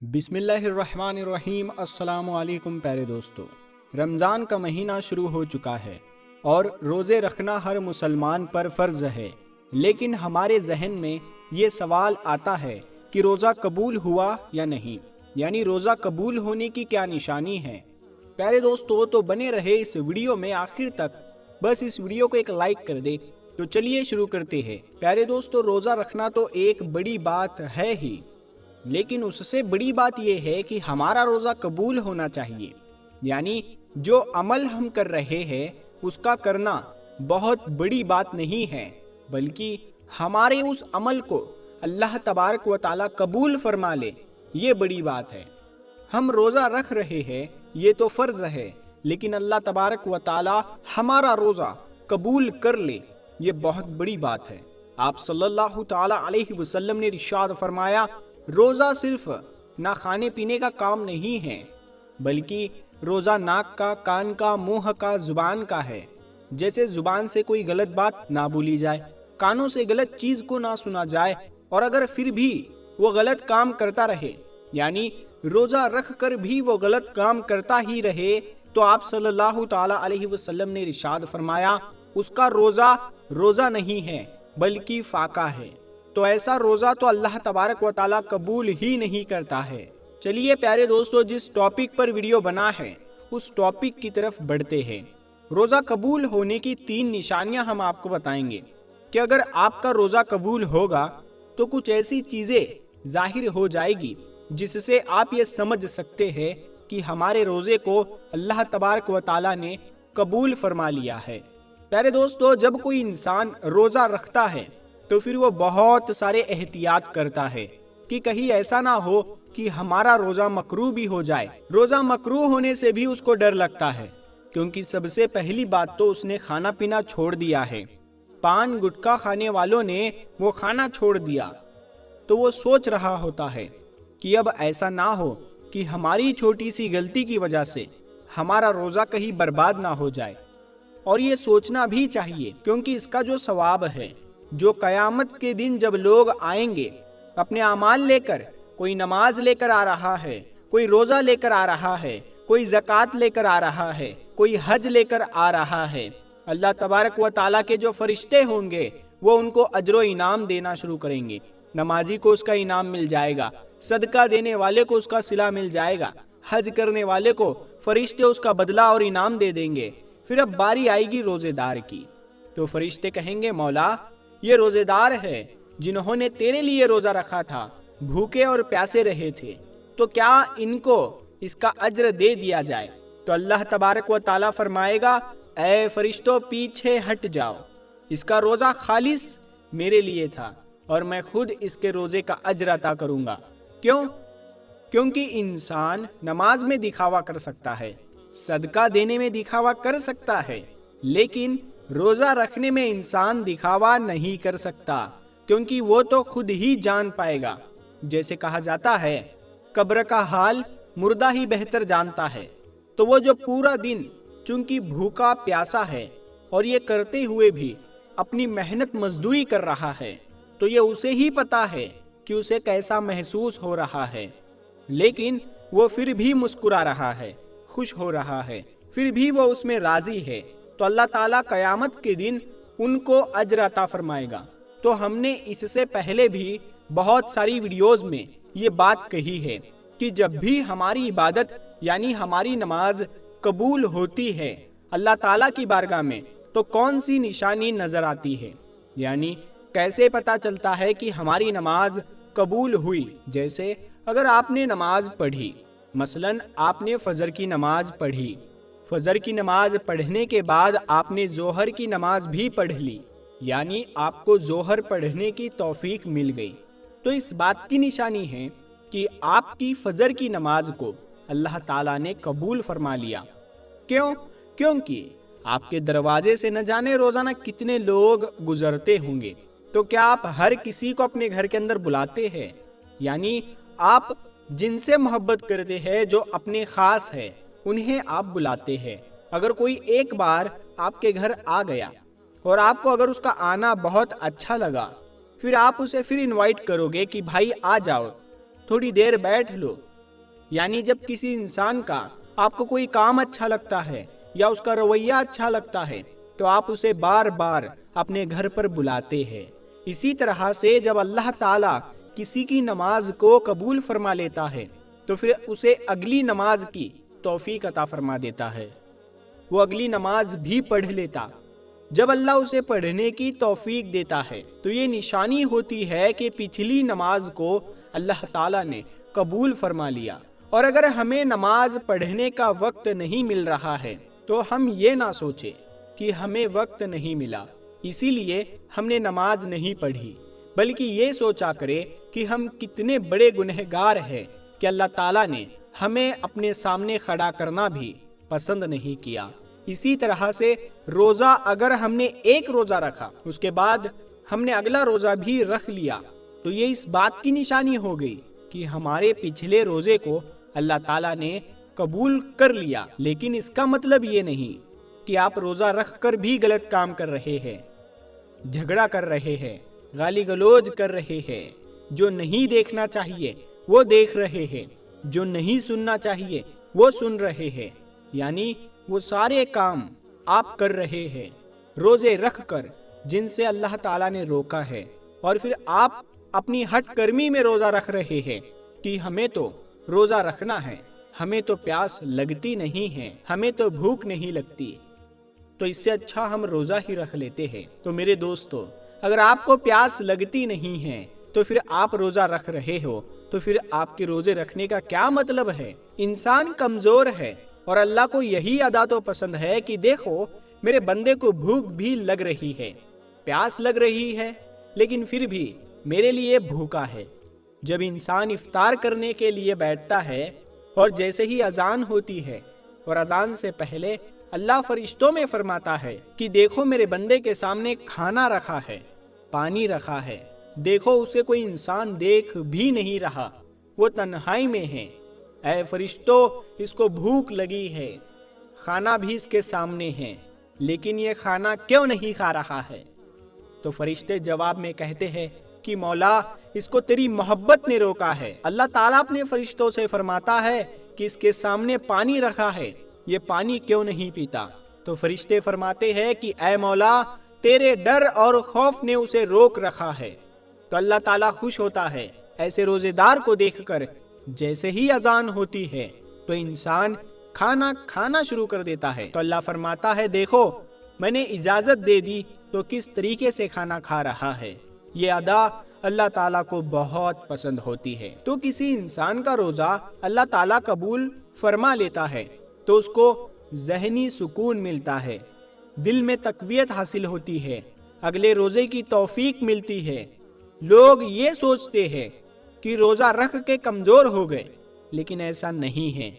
बिस्मिल्लाहिर्रहमानिर्रहीम। अस्सलामु अलैकुम प्यारे दोस्तों, रमज़ान का महीना शुरू हो चुका है और रोज़े रखना हर मुसलमान पर फ़र्ज़ है। लेकिन हमारे जहन में ये सवाल आता है कि रोज़ा कबूल हुआ या नहीं, यानी रोज़ा कबूल होने की क्या निशानी है। प्यारे दोस्तों, तो बने रहे इस वीडियो में आखिर तक। बस इस वीडियो को एक लाइक कर दे। तो चलिए शुरू करते हैं। प्यारे दोस्तों, रोज़ा रखना तो एक बड़ी बात है ही, लेकिन उससे बड़ी बात यह है कि हमारा रोज़ा कबूल होना चाहिए। यानी जो अमल हम कर रहे हैं उसका करना बहुत बड़ी बात नहीं है, बल्कि हमारे उस अमल को अल्लाह तबारक व ताला कबूल फरमा ले, ये बड़ी बात है। हम रोज़ा रख रहे हैं ये तो फ़र्ज़ है, लेकिन अल्लाह तबारक व ताला हमारा रोज़ा कबूल कर ले, ये बहुत बड़ी बात है। आप सल्लल्लाहु ताला अलैहि वसल्लम ने इरशाद फरमाया, रोज़ा सिर्फ ना खाने पीने का काम नहीं है, बल्कि रोज़ा नाक का, कान का, मुंह का, जुबान का है। जैसे जुबान से कोई गलत बात ना बोली जाए, कानों से गलत चीज़ को ना सुना जाए, और अगर फिर भी वो गलत काम करता रहे, यानी रोज़ा रख कर भी वो गलत काम करता ही रहे, तो आप सल्लल्लाहु ताला अलैहि वसल्लम ने इरशाद फरमाया, उसका रोज़ा रोज़ा नहीं है बल्कि फाका है। तो ऐसा रोज़ा तो अल्लाह तबारक व ताला कबूल ही नहीं करता है। चलिए प्यारे दोस्तों, जिस टॉपिक पर वीडियो बना है उस टॉपिक की तरफ बढ़ते हैं। रोज़ा कबूल होने की 3 निशानियां हम आपको बताएंगे कि अगर आपका रोज़ा कबूल होगा तो कुछ ऐसी चीज़ें जाहिर हो जाएगी जिससे आप ये समझ सकते हैं कि हमारे रोज़े को अल्लाह तबारक व ताला ने कबूल फरमा लिया है। प्यारे दोस्तों, जब कोई इंसान रोज़ा रखता है तो फिर वो बहुत सारे एहतियात करता है कि कहीं ऐसा ना हो कि हमारा रोज़ा मकरूह भी हो जाए। रोज़ा मकरूह होने से भी उसको डर लगता है, क्योंकि सबसे पहली बात तो उसने खाना पीना छोड़ दिया है। पान गुटखा खाने वालों ने वो खाना छोड़ दिया, तो वो सोच रहा होता है कि अब ऐसा ना हो कि हमारी छोटी सी गलती की वजह से हमारा रोज़ा कहीं बर्बाद ना हो जाए। और ये सोचना भी चाहिए, क्योंकि इसका जो सवाब है, जो क़यामत के दिन जब लोग आएंगे अपने अमाल लेकर, कोई नमाज लेकर आ रहा है, कोई रोज़ा लेकर आ रहा है, कोई ज़कात लेकर आ रहा है, कोई हज लेकर आ रहा है, अल्लाह तबारक व ताला के जो फरिश्ते होंगे वो उनको अजर इनाम देना शुरू करेंगे। नमाजी को उसका इनाम मिल जाएगा, सदका देने वाले को उसका सिला मिल जाएगा, हज करने वाले को फरिश्ते उसका बदला और इनाम दे देंगे। फिर अब बारी आएगी रोज़ेदार की, तो फरिश्ते कहेंगे, मौला ये रोज़ेदार है जिन्होंने तेरे लिए रोज़ा रखा था, भूखे और प्यासे रहे थे, तो क्या इनको इसका अज्र दे दिया जाए? तो अल्लाह तबारक व ताला फरमाएगा, ऐ फरिश्तों पीछे हट जाओ, इसका रोज़ा खालिस मेरे लिए था और मैं खुद इसके रोज़े का अज्र अता करूँगा। क्यों? क्योंकि इंसान नमाज में दिखावा कर सकता है, सदका देने में दिखावा कर सकता है, लेकिन रोज़ा रखने में इंसान दिखावा नहीं कर सकता, क्योंकि वो तो खुद ही जान पाएगा। जैसे कहा जाता है, कब्र का हाल मुर्दा ही बेहतर जानता है। तो वो जो पूरा दिन चूंकि भूखा प्यासा है और ये करते हुए भी अपनी मेहनत मजदूरी कर रहा है, तो ये उसे ही पता है कि उसे कैसा महसूस हो रहा है, लेकिन वो फिर भी मुस्कुरा रहा है, खुश हो रहा है, फिर भी वो उसमें राजी है। तो अल्लाह ताला क़यामत के दिन उनको अज्र अता फरमाएगा। तो हमने इससे पहले भी बहुत सारी वीडियोज़ में ये बात कही है कि जब भी हमारी इबादत यानी हमारी नमाज कबूल होती है अल्लाह ताला की बारगाह में, तो कौन सी निशानी नज़र आती है, यानी कैसे पता चलता है कि हमारी नमाज कबूल हुई। जैसे अगर आपने नमाज पढ़ी, मसलन आपने फ़जर की नमाज पढ़ी, फ़जर की नमाज पढ़ने के बाद आपने ज़ोहर की नमाज भी पढ़ ली, यानी आपको ज़ोहर पढ़ने की तौफीक मिल गई, तो इस बात की निशानी है कि आपकी फ़जर की नमाज को अल्लाह ताला ने कबूल फरमा लिया। क्यों? क्योंकि आपके दरवाजे से न जाने रोज़ाना कितने लोग गुजरते होंगे, तो क्या आप हर किसी को अपने घर के अंदर बुलाते हैं? यानी आप जिनसे मोहब्बत करते हैं, जो अपने ख़ास है, उन्हें आप बुलाते हैं। अगर कोई एक बार आपके घर आ गया اور آپ کو اگر اس کا آنا بہت اچھا لگا، پھر آپ اسے پھر انوائٹ کرو گے کہ بھائی آ جاؤ، تھوڑی دیر بیٹھ لو۔ یعنی جب کسی انسان کا آپ کو کوئی کام اچھا لگتا ہے یا اس کا رویہ اچھا لگتا ہے تو آپ اسے بار بار اپنے گھر پر بلاتے ہیں۔ اسی طرح سے جب اللہ تعالیٰ کسی کی نماز کو قبول فرما لیتا ہے تو پھر اسے اگلی نماز کی توفیق عطا فرما دیتا ہے، وہ اگلی نماز بھی پڑھ لیتا۔ جب اللہ اسے پڑھنے کی توفیق دیتا ہے تو یہ نشانی ہوتی ہے کہ پچھلی نماز کو اللہ تعالیٰ نے قبول فرما لیا۔ اور اگر ہمیں نماز پڑھنے کا وقت نہیں مل رہا ہے تو ہم یہ نہ سوچیں کہ ہمیں وقت نہیں ملا اسی لیے ہم نے نماز نہیں پڑھی، بلکہ یہ سوچا کرے کہ ہم کتنے بڑے گنہگار ہیں کہ اللہ تعالیٰ نے ہمیں اپنے سامنے کھڑا کرنا بھی پسند نہیں کیا۔ اسی طرح سے روزہ اگر ہم نے ایک روزہ رکھا اس کے بعد ہم نے اگلا روزہ بھی رکھ لیا تو یہ اس بات کی نشانی ہو گئی کہ ہمارے پچھلے روزے کو اللہ تعالیٰ نے قبول کر لیا۔ لیکن اس کا مطلب یہ نہیں کہ آپ روزہ رکھ کر بھی غلط کام کر رہے ہیں، جھگڑا کر رہے ہیں، گالی گلوج کر رہے ہیں، جو نہیں دیکھنا چاہیے وہ دیکھ رہے ہیں، جو نہیں سننا چاہیے وہ سن رہے ہیں، یعنی وہ سارے کام آپ کر رہے ہیں روزے رکھ کر جن سے اللہ تعالیٰ نے روکا ہے، اور پھر آپ اپنی ہٹ کرمی میں روزہ رکھ رہے ہیں کہ ہمیں تو روزہ رکھنا ہے، ہمیں تو پیاس لگتی نہیں ہے، ہمیں تو بھوک نہیں لگتی، تو اس سے اچھا ہم روزہ ہی رکھ لیتے ہیں۔ تو میرے دوستو، اگر آپ کو پیاس لگتی نہیں ہے تو پھر آپ روزہ رکھ رہے ہو تو پھر آپ کے روزے رکھنے کا کیا مطلب ہے؟ انسان کمزور ہے اور اللہ کو یہی ادا تو پسند ہے کہ دیکھو میرے بندے کو بھوک بھی لگ رہی ہے، پیاس لگ رہی ہے، لیکن پھر بھی میرے لیے بھوکا ہے۔ جب انسان افطار کرنے کے لیے بیٹھتا ہے اور جیسے ہی اذان ہوتی ہے اور اذان سے پہلے اللہ فرشتوں میں فرماتا ہے کہ دیکھو میرے بندے کے سامنے کھانا رکھا ہے، پانی رکھا ہے، دیکھو اسے کوئی انسان دیکھ بھی نہیں رہا، وہ تنہائی میں ہے، اے فرشتو اس کو بھوک لگی ہے، کھانا بھی اس کے سامنے ہے، لیکن یہ کھانا کیوں نہیں کھا رہا ہے؟ تو فرشتے جواب میں کہتے ہیں کہ مولا اس کو تیری محبت نے روکا ہے۔ اللہ تعالیٰ اپنے فرشتوں سے فرماتا ہے کہ اس کے سامنے پانی رکھا ہے، یہ پانی کیوں نہیں پیتا؟ تو فرشتے فرماتے ہیں کہ اے مولا تیرے ڈر اور خوف نے اسے روک رکھا ہے۔ تو اللہ تعالیٰ خوش ہوتا ہے ایسے روزے دار کو دیکھ کر۔ جیسے ہی اذان ہوتی ہے تو انسان کھانا کھانا شروع کر دیتا ہے، تو اللہ فرماتا ہے دیکھو میں نے اجازت دے دی تو کس طریقے سے کھانا کھا رہا ہے۔ یہ ادا اللہ تعالیٰ کو بہت پسند ہوتی ہے۔ تو کسی انسان کا روزہ اللہ تعالیٰ قبول فرما لیتا ہے تو اس کو ذہنی سکون ملتا ہے، دل میں تقویت حاصل ہوتی ہے، اگلے روزے کی توفیق ملتی ہے۔ لوگ یہ سوچتے ہیں کہ روزہ رکھ کے کمزور ہو گئے، لیکن ایسا نہیں ہے۔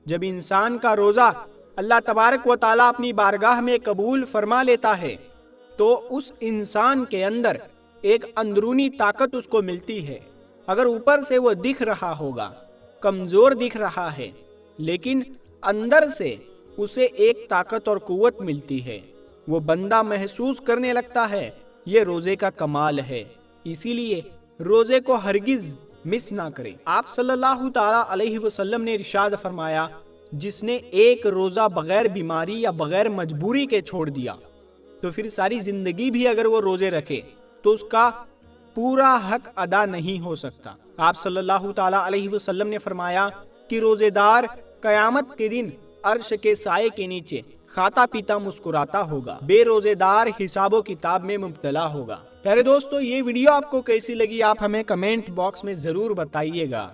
جب انسان کا روزہ اللہ تبارک و تعالیٰ اپنی بارگاہ میں قبول فرما لیتا ہے تو اس انسان کے اندر ایک اندرونی طاقت اس کو ملتی ہے۔ اگر اوپر سے وہ دکھ رہا ہوگا، کمزور دکھ رہا ہے، لیکن اندر سے اسے ایک طاقت اور قوت ملتی ہے، وہ بندہ محسوس کرنے لگتا ہے یہ روزے کا کمال ہے۔ اسی لیے روزے کو ہرگز مس نہ کریں۔ آپ صلی اللہ تعالیٰ علیہ وسلم نے ارشاد فرمایا جس نے ایک روزہ بغیر بیماری یا بغیر مجبوری کے چھوڑ دیا تو پھر ساری زندگی بھی اگر وہ روزے رکھے تو اس کا پورا حق ادا نہیں ہو سکتا۔ آپ صلی اللہ تعالیٰ علیہ وسلم نے فرمایا کہ روزے دار قیامت کے دن عرش کے سائے کے نیچے کھاتا پیتا مسکراتا ہوگا، بے روزے دار حساب و کتاب میں مبتلا ہوگا۔ پیارے دوستو، یہ ویڈیو آپ کو کیسی لگی آپ ہمیں کمنٹ باکس میں ضرور بتائیے گا،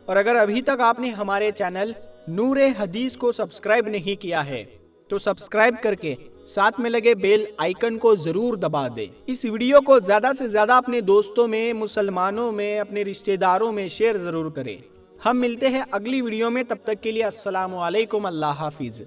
اور اگر ابھی تک آپ نے ہمارے چینل نور حدیث کو سبسکرائب نہیں کیا ہے تو سبسکرائب کر کے ساتھ میں لگے بیل آئیکن کو ضرور دبا دے۔ اس ویڈیو کو زیادہ سے زیادہ اپنے دوستوں میں، مسلمانوں میں، اپنے رشتہ داروں میں شیئر ضرور کریں۔ ہم ملتے ہیں اگلی ویڈیو میں، تب تک کے لیے السلام علیکم، اللہ حافظ۔